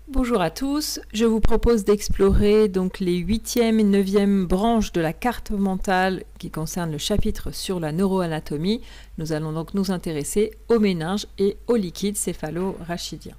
Bonjour à tous, je vous propose d'explorer donc les 8e et 9e branches de la carte mentale qui concernent le chapitre sur la neuroanatomie. Nous allons donc nous intéresser aux méninges et aux liquides céphalo-rachidiens.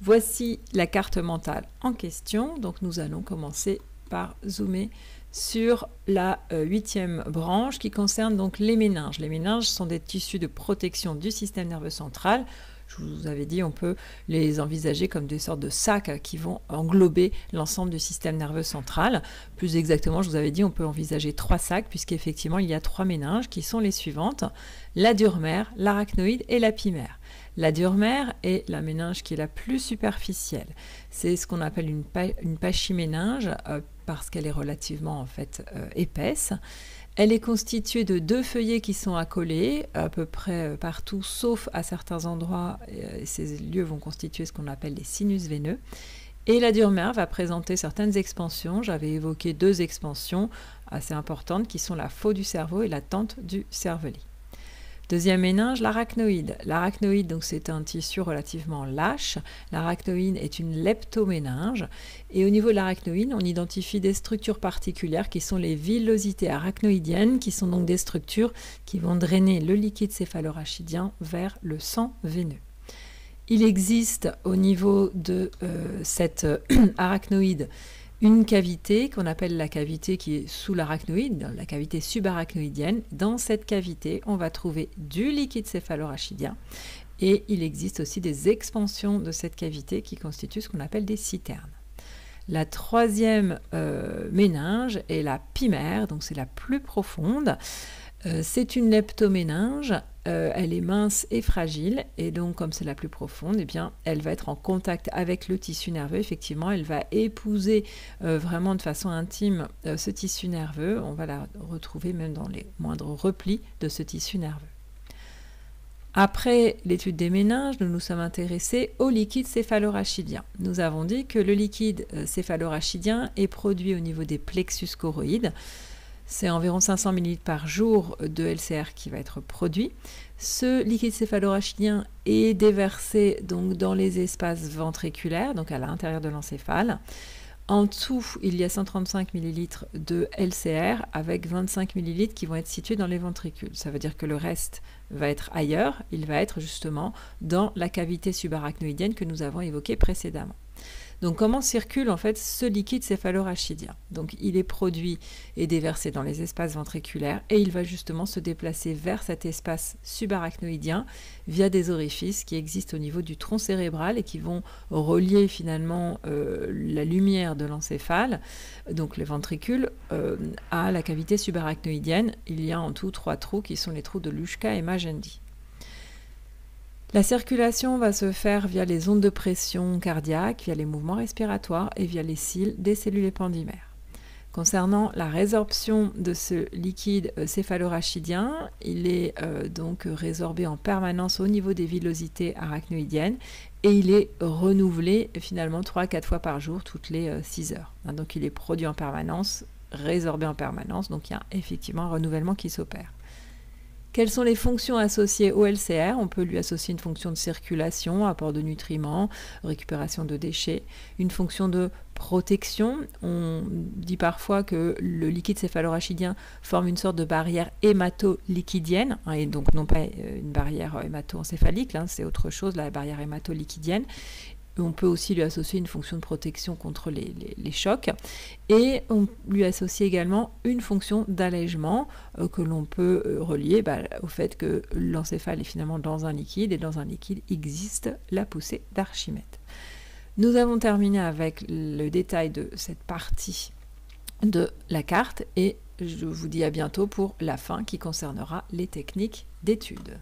Voici la carte mentale en question, donc nous allons commencer par zoomer sur la 8e branche qui concerne donc les méninges. Les méninges sont des tissus de protection du système nerveux central. Je vous avais dit, on peut les envisager comme des sortes de sacs qui vont englober l'ensemble du système nerveux central. Plus exactement, je vous avais dit, on peut envisager 3 sacs, puisqu'effectivement, il y a 3 méninges qui sont les suivantes: la dure mère, l'arachnoïde et la pimère. La dure mère est la méninge qui est la plus superficielle. C'est ce qu'on appelle une pachyméninge, parce qu'elle est relativement en fait épaisse. Elle est constituée de 2 feuillets qui sont accolés à peu près partout, sauf à certains endroits. Ces lieux vont constituer ce qu'on appelle les sinus veineux. Et la dure mère va présenter certaines expansions. J'avais évoqué 2 expansions assez importantes qui sont la faux du cerveau et la tente du cervelet. Deuxième méninge, l'arachnoïde. L'arachnoïde, donc, c'est un tissu relativement lâche. L'arachnoïde est une leptoméninge. Et au niveau de l'arachnoïde, on identifie des structures particulières qui sont les villosités arachnoïdiennes, qui sont donc des structures qui vont drainer le liquide céphalorachidien vers le sang veineux. Il existe au niveau de cette arachnoïde une cavité qu'on appelle la cavité qui est sous l'arachnoïde, la cavité subarachnoïdienne. Dans cette cavité, on va trouver du liquide céphalorachidien et il existe aussi des expansions de cette cavité qui constituent ce qu'on appelle des citernes. La troisième méninge est la pimère, donc c'est la plus profonde. C'est une leptoméninge, elle est mince et fragile, et donc comme c'est la plus profonde, eh bien, elle va être en contact avec le tissu nerveux. Effectivement, elle va épouser vraiment de façon intime ce tissu nerveux. On va la retrouver même dans les moindres replis de ce tissu nerveux. Après l'étude des méninges, nous nous sommes intéressés au liquide céphalorachidien. Nous avons dit que le liquide céphalorachidien est produit au niveau des plexus choroïdes. C'est environ 500 ml par jour de LCR qui va être produit. Ce liquide céphalorachidien est déversé donc dans les espaces ventriculaires, donc à l'intérieur de l'encéphale. En tout, il y a 135 ml de LCR avec 25 ml qui vont être situés dans les ventricules. Ça veut dire que le reste va être ailleurs, il va être justement dans la cavité subarachnoïdienne que nous avons évoquée précédemment. Donc comment circule en fait ce liquide céphalorachidien? Donc il est produit et déversé dans les espaces ventriculaires et il va justement se déplacer vers cet espace subarachnoïdien via des orifices qui existent au niveau du tronc cérébral et qui vont relier finalement la lumière de l'encéphale, donc les ventricules, à la cavité subarachnoïdienne. Il y a en tout 3 trous qui sont les trous de Luschka et Magendie. La circulation va se faire via les ondes de pression cardiaque, via les mouvements respiratoires et via les cils des cellules épendymères. Concernant la résorption de ce liquide céphalorachidien, il est donc résorbé en permanence au niveau des villosités arachnoïdiennes et il est renouvelé finalement 3-4 fois par jour, toutes les 6 heures. Donc il est produit en permanence, résorbé en permanence, donc il y a effectivement un renouvellement qui s'opère. Quelles sont les fonctions associées au LCR? On peut lui associer une fonction de circulation, apport de nutriments, récupération de déchets, une fonction de protection. On dit parfois que le liquide céphalorachidien forme une sorte de barrière hémato-liquidienne, et donc non pas une barrière hémato-encéphalique, c'est autre chose, la barrière hémato-liquidienne. On peut aussi lui associer une fonction de protection contre les chocs et on lui associe également une fonction d'allègement que l'on peut relier au fait que l'encéphale est finalement dans un liquide et dans un liquide existe la poussée d'Archimède. Nous avons terminé avec le détail de cette partie de la carte et je vous dis à bientôt pour la fin qui concernera les techniques d'étude.